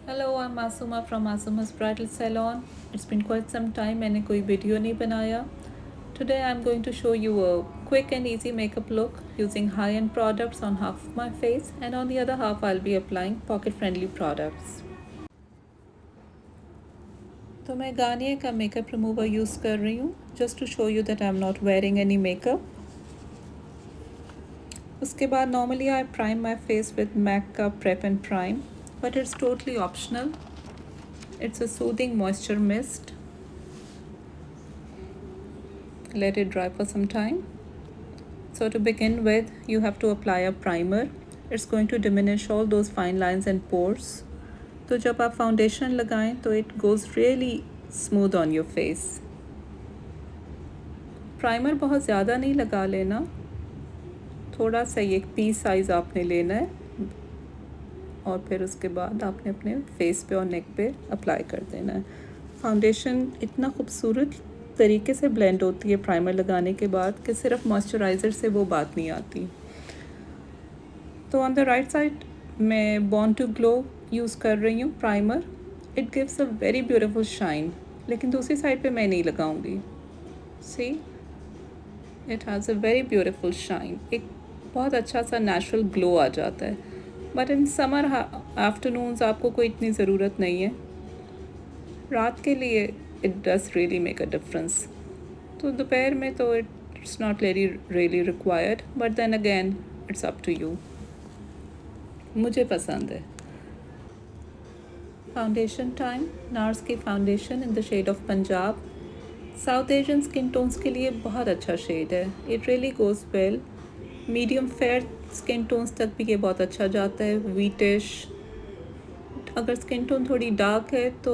Hello, I'm Masuma from Masuma's Bridal Salon. It's been quite some time मैंने कोई video नहीं बनाया. Today I'm going to show you a quick and easy makeup look using high-end products on half of my face, and on the other half I'll be applying pocket-friendly products. तो मैं Garnier का makeup remover use कर रही हूँ just to show you that I'm not wearing any makeup. उसके बाद normally I prime my face with MAC का Prep and Prime, but it's totally optional. It's a soothing moisture mist. Let it dry for some time. So to begin with, you have to apply a primer. It's going to diminish all those fine lines and pores. तो जब आप foundation लगाएं तो it goes really smooth on your face. Primer बहुत ज़्यादा नहीं लगा लेना, थोड़ा सा एक पी साइज़ आपने लेना है और फिर उसके बाद आपने अपने फेस पे और नेक पे अप्लाई कर देना है. फाउंडेशन इतना खूबसूरत तरीके से ब्लेंड होती है प्राइमर लगाने के बाद कि सिर्फ मॉइस्चराइज़र से वो बात नहीं आती. तो ऑन द राइट साइड मैं बॉर्न टू ग्लो यूज़ कर रही हूँ primer. It gives a very beautiful shine, लेकिन दूसरी साइड पे मैं नहीं लगाऊंगी. See, it has a very beautiful shine. एक बहुत अच्छा सा नेचुरल ग्लो आ जाता है. बट इन समर आफ्टरनून्स आपको कोई इतनी ज़रूरत नहीं है. रात के लिए it does really make a difference. तो दोपहर में तो it's not really required, but then again it's up to you. मुझे पसंद है. Foundation time. नार्स की foundation in the shade of Punjab. South Asian skin tones के लिए बहुत अच्छा शेड है. It really goes well. Medium fair skin tones तक भी ये बहुत अच्छा जाता है. वीटिश. अगर स्किन टोन थोड़ी डार्क है तो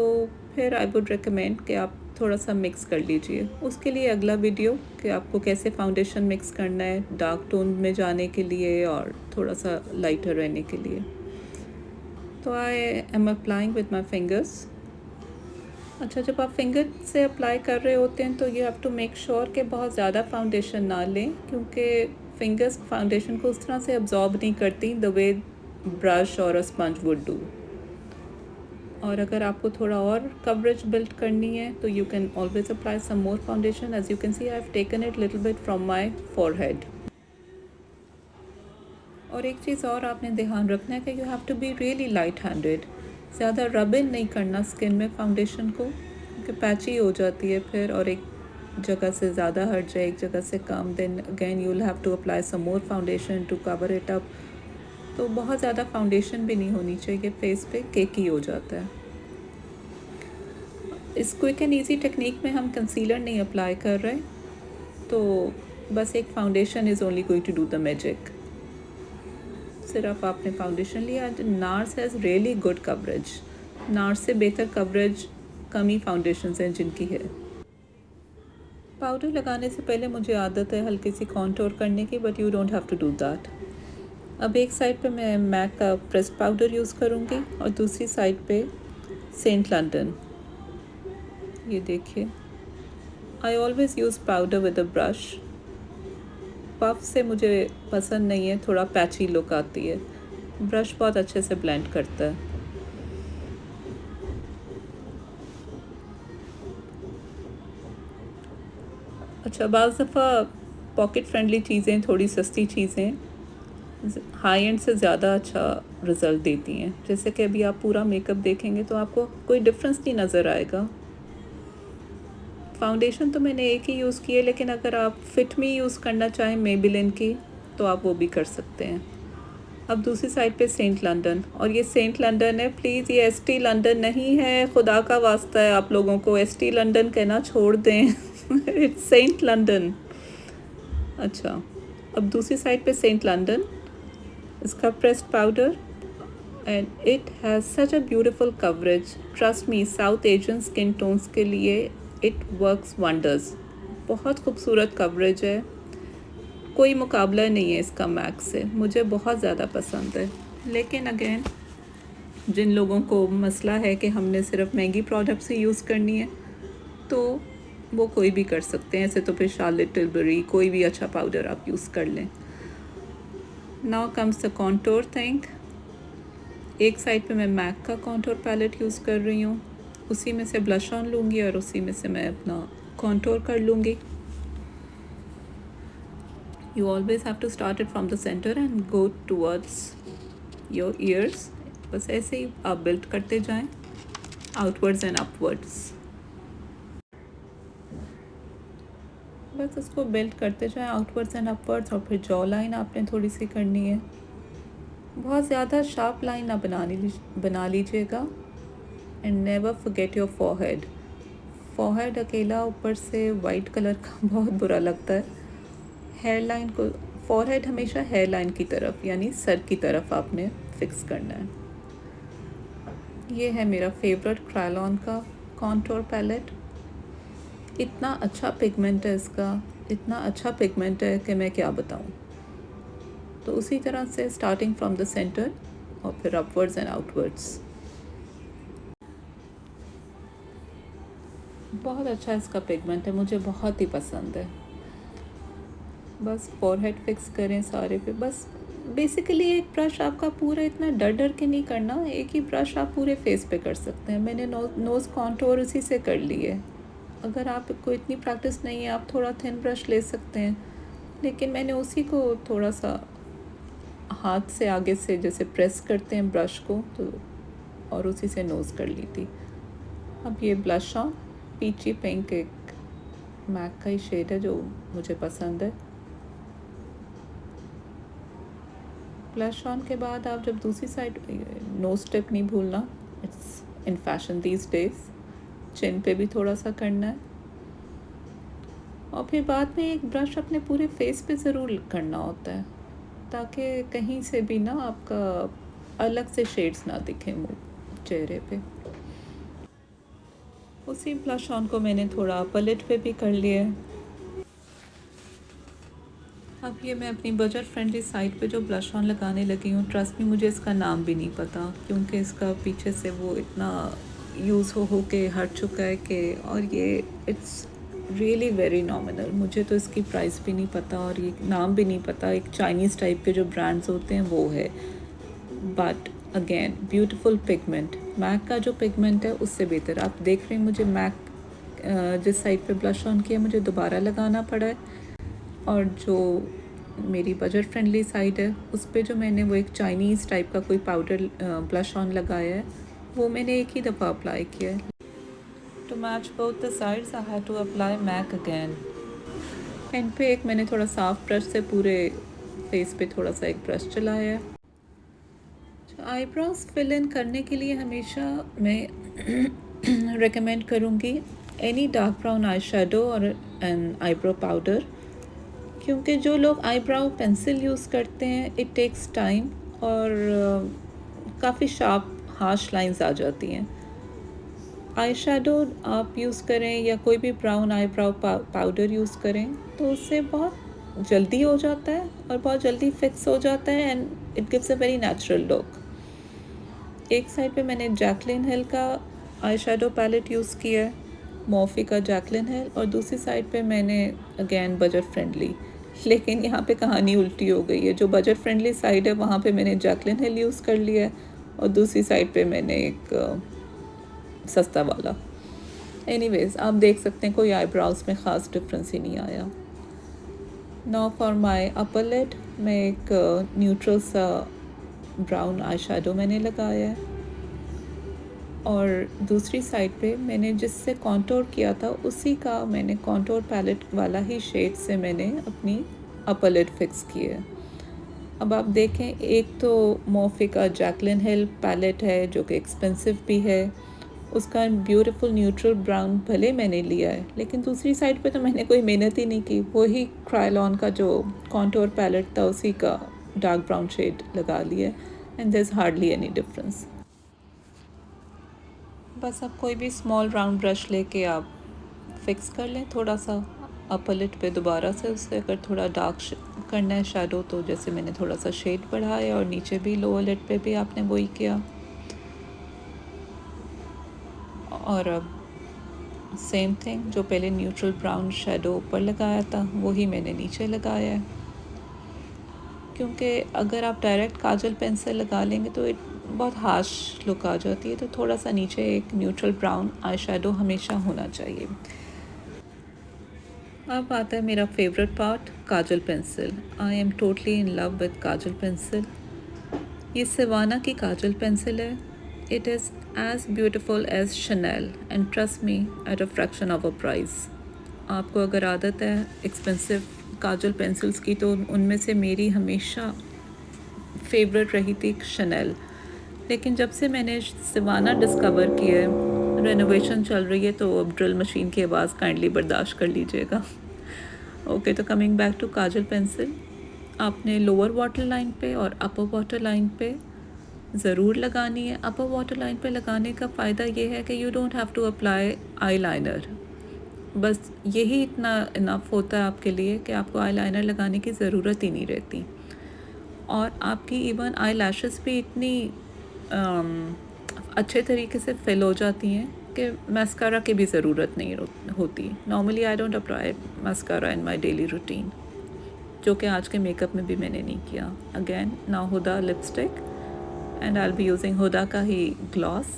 फिर आई वुड रिकमेंड कि आप थोड़ा सा मिक्स कर लीजिए. उसके लिए अगला वीडियो कि आपको कैसे फाउंडेशन मिक्स करना है डार्क टोन में जाने के लिए और थोड़ा सा लाइटर रहने के लिए. तो I am applying with my fingers. अच्छा, जब आप फिंगर से अप्लाई कर रहे होते हैं तो you have to make sure कि बहुत ज़्यादा फाउंडेशन ना लें, क्योंकि फिंगर्स फाउंडेशन को उस तरह से अब्जॉर्ब नहीं करती द वे ब्रश और अ स्पंज वुड डू. और अगर आपको थोड़ा और कवरेज बिल्ड करनी है तो you can always apply some more foundation. As you can see I have taken it little bit from my forehead. और एक चीज़ और आपने ध्यान रखना है कि you have to be really light handed. ज़्यादा रब इन नहीं करना स्किन में फाउंडेशन को, क्योंकि पैची हो जाती है फिर, और एक जगह से ज़्यादा हट जाए एक जगह से कम, then again you will have to apply some more foundation to cover it up. तो बहुत ज़्यादा फाउंडेशन भी नहीं होनी चाहिए फेस पे, केकी हो जाता है. इस क्विक एंड ईजी टेक्निक में हम कंसीलर नहीं अप्लाई कर रहे, तो बस एक foundation is only going to do the magic. सिर्फ आपने फाउंडेशन लिया. Nars has really good coverage. Nars से बेहतर कवरेज कम ही फाउंडेशन हैं जिनकी है. पाउडर लगाने से पहले मुझे आदत है हल्की सी कॉन्टोर करने की, but you don't have to do that. अब एक साइड पे मैं मैक का प्रेस पाउडर यूज़ करूँगी और दूसरी साइड पे सेंट लंडन. ये देखिए, I always use powder with a brush. Puff से मुझे पसंद नहीं है, थोड़ा पैची लुक आती है. ब्रश बहुत अच्छे से ब्लेंड करता है. अच्छा, बाज़ दफ़ा पॉकेट फ्रेंडली चीज़ें, थोड़ी सस्ती चीज़ें हाई एंड से ज़्यादा अच्छा रिज़ल्ट देती हैं. जैसे कि अभी आप पूरा मेकअप देखेंगे तो आपको कोई डिफरेंस नहीं नज़र आएगा. फाउंडेशन तो मैंने एक ही यूज़ की है, लेकिन अगर आप फिट मी यूज़ करना चाहें मेबेलिन की तो आप वो भी कर सकते हैं. अब दूसरी साइड पे सेंट लंडन, और ये सेंट लंडन है. प्लीज़ ये एसटी लंडन नहीं है, खुदा का वास्ता है आप लोगों को एसटी लंडन कहना छोड़ दें. It's saint London. अच्छा, अब दूसरी साइड पे सेंट लंडन, इसका pressed powder, and it has such a beautiful coverage. Trust me, South Asian skin tones के लिए इट वर्क्स वंडर्स. बहुत खूबसूरत कवरेज है, कोई मुकाबला नहीं है इसका मैक से. मुझे बहुत ज़्यादा पसंद है. लेकिन अगेन, जिन लोगों को मसला है कि हमने सिर्फ महंगी प्रोडक्ट्स ही यूज़ करनी है, तो वो कोई भी कर सकते हैं. ऐसे तो फिर शार्लेट टिलबरी, कोई भी अच्छा पाउडर आप यूज़ कर लें. Now comes the contour thing. एक साइड पे मैं मैक का कॉन्टोर पैलेट यूज़ कर रही हूँ, उसी में से ब्लश ऑन लूँगी और उसी में से मैं अपना कॉन्टोर कर लूँगी। You always have to start it from the center and go towards your ears. बस ऐसे ही आप बिल्ड करते जाएं, outwards and upwards. बस उसको बिल्ड करते जाएं आउटवर्ड्स एंड अपवर्ड्स। और फिर जॉ लाइन आपने थोड़ी सी करनी है, बहुत ज़्यादा शार्प लाइन ना बना लीजिएगा। And never forget your forehead. Forehead अकेला ऊपर से वाइट कलर का बहुत बुरा लगता है। हेयर लाइन को, फॉरहेड हमेशा हेयर लाइन की तरफ यानी सर की तरफ आपने फिक्स करना है। ये है मेरा फेवरेट क्रायलॉन का कॉन्टोर पैलेट। इतना अच्छा पिगमेंट है इसका, इतना अच्छा पिगमेंट है कि मैं क्या बताऊं। तो उसी तरह से स्टार्टिंग फ्रॉम द सेंटर और फिर अपवर्ड्स एंड आउटवर्ड्स। बहुत अच्छा इसका पिगमेंट है, मुझे बहुत ही पसंद है। बस फॉरहेड फिक्स करें सारे पे। बस बेसिकली एक ब्रश आपका पूरा इतना डर डर के नहीं करना, एक ही ब्रश आप पूरे फेस पे कर सकते हैं। मैंने नोज़ कॉन्टोर उसी से कर ली है। अगर आपको इतनी प्रैक्टिस नहीं है आप थोड़ा थिन ब्रश ले सकते हैं, लेकिन मैंने उसी को थोड़ा सा हाथ से आगे से जैसे प्रेस करते हैं ब्रश को, तो और उसी से नोज़ कर ली थी। अब ये ब्लश ऑन पीची पिंक, एक मैक का ही शेड है जो मुझे पसंद है। ब्लश ऑन के बाद आप जब दूसरी साइड, नोज टिप नहीं भूलना, it's in fashion these days. Chin पे भी थोड़ा सा करना है और फिर बाद में एक ब्रश अपने पूरे फेस पे ज़रूर करना होता है, ताकि कहीं से भी ना आपका अलग से शेड्स ना दिखें मुँह चेहरे पे। उसी ब्लश ऑन को मैंने थोड़ा अपर लिड पे भी कर लिया है। अब ये मैं अपनी बजट फ्रेंडली साइट पे जो ब्लश ऑन लगाने लगी हूँ, ट्रस्ट मी मुझे इसका नाम भी नहीं पता, क्योंकि इसका पीछे से वो इतना यूज़ हो के हट चुका है कि, और ये इट्स रियली वेरी नॉमिनल। मुझे तो इसकी प्राइस भी नहीं पता और ये नाम भी नहीं पता। एक चाइनीज़ टाइप के जो ब्रांड्स होते हैं वो है, but again beautiful pigment. MAC का जो पिगमेंट है उससे बेहतर। आप देख रहे हैं मुझे मैक जिस साइड पे ब्लश ऑन किया मुझे दोबारा लगाना पड़ा है, और जो मेरी बजट फ्रेंडली साइड है उस पे जो मैंने वो एक चाइनीज़ टाइप का कोई पाउडर ब्लश ऑन लगाया है, वो मैंने एक ही दफ़ा अप्लाई किया है। To match both the sides I have to apply MAC again. End पे एक मैंने थोड़ा साफ ब्रश से पूरे फेस पे थोड़ा सा एक ब्रश चलाया है। आईब्रोज फिल इन करने के लिए हमेशा मैं रेकमेंड करूँगी any dark brown eye shadow और एन आईब्रो पाउडर, क्योंकि जो लोग आईब्राउ पेंसिल यूज़ करते हैं इट टेक्स टाइम और काफ़ी शार्प हार्श लाइंस आ जाती हैं। आई शेडो आप यूज़ करें या कोई भी ब्राउन आईब्राउ पाउडर यूज़ करें तो उससे बहुत जल्दी हो जाता है और बहुत जल्दी फिक्स हो जाता है, and it gives a very natural look. एक साइड पे मैंने जैकलिन हिल का आई शेडो पैलेट यूज़ किया है, मॉर्फी का जैकलिन हिल, और दूसरी साइड पे मैंने अगेन बजट फ्रेंडली, लेकिन यहाँ पे कहानी उल्टी हो गई है। जो बजट फ्रेंडली साइड है वहाँ पे मैंने जैकलिन हिल यूज़ कर लिया है और दूसरी साइड पे मैंने एक सस्ता वाला। एनीवेज़ आप देख सकते हैं कोई आईब्राउज में ख़ास डिफरेंस ही नहीं आया। Now for my upper lid, मैं एक न्यूट्रल सा ब्राउन आई शेडो मैंने लगाया है, और दूसरी साइड पे मैंने जिससे कॉन्टोर किया था उसी का मैंने कॉन्टोर पैलेट वाला ही शेड से मैंने अपनी अपर लिड फिक्स की है। अब आप देखें, एक तो मॉर्फी का जैकलिन हिल पैलेट है जो कि एक्सपेंसिव भी है, उसका ब्यूटीफुल न्यूट्रल ब्राउन भले मैंने लिया है, लेकिन दूसरी साइड पे तो मैंने कोई मेहनत ही नहीं की, वही क्रायलॉन का जो कॉन्टोर पैलेट था उसी का डार्क ब्राउन शेड लगा लिया, and there is hardly any difference. बस अब कोई भी स्मॉल राउंड ब्रश लेके आप फिक्स कर लें थोड़ा सा अपर लिड पे दोबारा से। उससे अगर थोड़ा डार्क करना है शेडो तो जैसे मैंने थोड़ा सा शेड बढ़ाया, और नीचे भी लोअर लिड पे भी आपने वही किया। और अब सेम थिंग, जो पहले न्यूट्रल ब्राउन शेडो ऊपर लगाया था वही मैंने नीचे लगाया है, क्योंकि अगर आप डायरेक्ट काजल पेन से लगा लेंगे तो बहुत हार्श लुक आ जाती है, तो थोड़ा सा नीचे एक न्यूट्रल ब्राउन आई शेडो हमेशा होना चाहिए। अब आता है मेरा favourite part, kajal pencil. I am totally in love with kajal pencil. ये सिवाना की काजल पेंसिल है। It is as beautiful as Chanel and trust me at a fraction of a price. आपको अगर आदत है एक्सपेंसिव काजल पेंसिल्स की, तो उनमें से मेरी हमेशा फेवरेट रही थी शनेल। लेकिन जब से मैंने सिवाना डिस्कवर किया है, रेनोवेशन चल रही है, तो अब ड्रिल मशीन की आवाज़ काइंडली बर्दाश्त कर लीजिएगा। ओके, तो coming back to kajal pencil, आपने लोअर वाटर लाइन पे और अपर वाटर लाइन पे ज़रूर लगानी है। अपर वाटर लाइन पे लगाने का फ़ायदा ये है कि you don't have to apply eyeliner. बस यही इतना इनफ होता है आपके लिए कि आपको आई लाइनर लगाने की ज़रूरत ही नहीं रहती। और आपकी इवन आई लैशेस भी इतनी अच्छे तरीके से फिल हो जाती हैं कि मस्कारा की भी ज़रूरत नहीं होती। Normally I don't apply mascara in my daily routine, जो कि आज के मेकअप में भी मैंने नहीं किया। Again now Huda lipstick and I will be using Huda का ही ग्लॉस।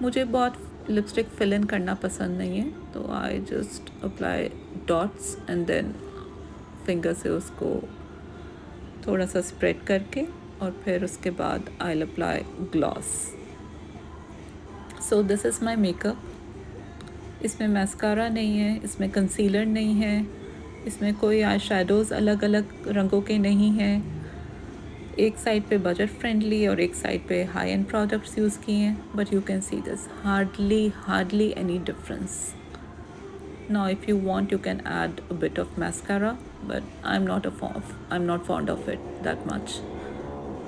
मुझे बहुत लिपस्टिक फिल इन करना पसंद नहीं है, तो I just apply dots and then finger से उसको थोड़ा सा स्प्रेड करके, और फिर उसके बाद I will apply gloss. So this is my makeup. इसमें मैस्कारा नहीं है, इसमें कंसीलर नहीं है, इसमें कोई आई शेडोज़ अलग अलग रंगों के नहीं हैं। एक साइड पे बजट फ्रेंडली और एक साइड पे हाई एंड प्रोडक्ट्स यूज़ किए हैं, but you can see this hardly any difference. Now if you want you can add a bit of mascara, but I'm not fond of it that much,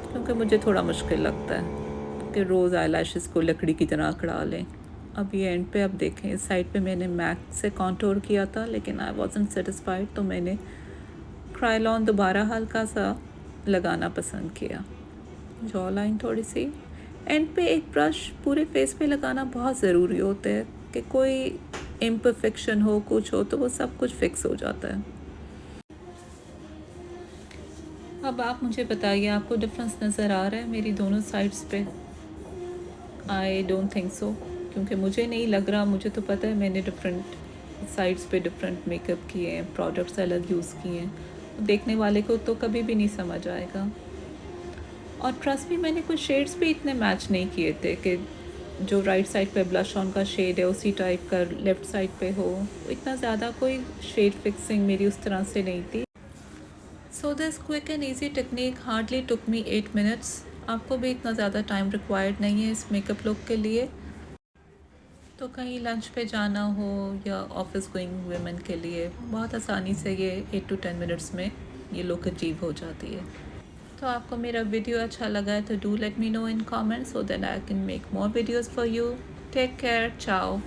क्योंकि मुझे थोड़ा मुश्किल लगता है कि रोज़ आई lashes को लकड़ी की तरह अकड़ा लें। अब ये एंड पे अब देखें, इस साइड पे मैंने मैक से कॉन्टोर किया था, लेकिन आई वॉजंट सेटिस्फाइड, तो मैंने क्रायलॉन दोबारा हल्का सा लगाना पसंद किया। जॉ लाइन थोड़ी सी एंड पे एक ब्रश पूरे फेस पे लगाना बहुत ज़रूरी होता है कि कोई इम्परफेक्शन हो, कुछ हो, तो वो सब कुछ फिक्स हो जाता है। अब आप मुझे बताइए, आपको डिफरेंस नज़र आ रहा है मेरी दोनों साइड्स पे? आई डोंट थिंक सो, क्योंकि मुझे नहीं लग रहा। मुझे तो पता है मैंने डिफरेंट साइड्स पे डिफरेंट मेकअप किए हैं, प्रोडक्ट्स अलग यूज़ किए हैं। देखने वाले को तो कभी भी नहीं समझ आएगा। और ट्रस्ट भी मैंने कुछ शेड्स भी इतने मैच नहीं किए थे कि जो राइट साइड पे ब्लश ऑन का शेड है उसी टाइप का लेफ़्ट साइड पे हो। इतना ज़्यादा कोई शेड फिक्सिंग मेरी उस तरह से नहीं थी। So this quick and easy technique hardly took me 8 minutes. आपको भी इतना ज़्यादा टाइम रिक्वायर्ड नहीं है इस मेकअप लुक के लिए। तो कहीं लंच पे जाना हो या ऑफिस गोइंग वुमेन के लिए बहुत आसानी से ये 8 to 10 मिनट्स में ये लुक अचीव हो जाती है। तो आपको मेरा वीडियो अच्छा लगा है तो do let me know in comments, so that I can make more videos for you. Take care, चाओ।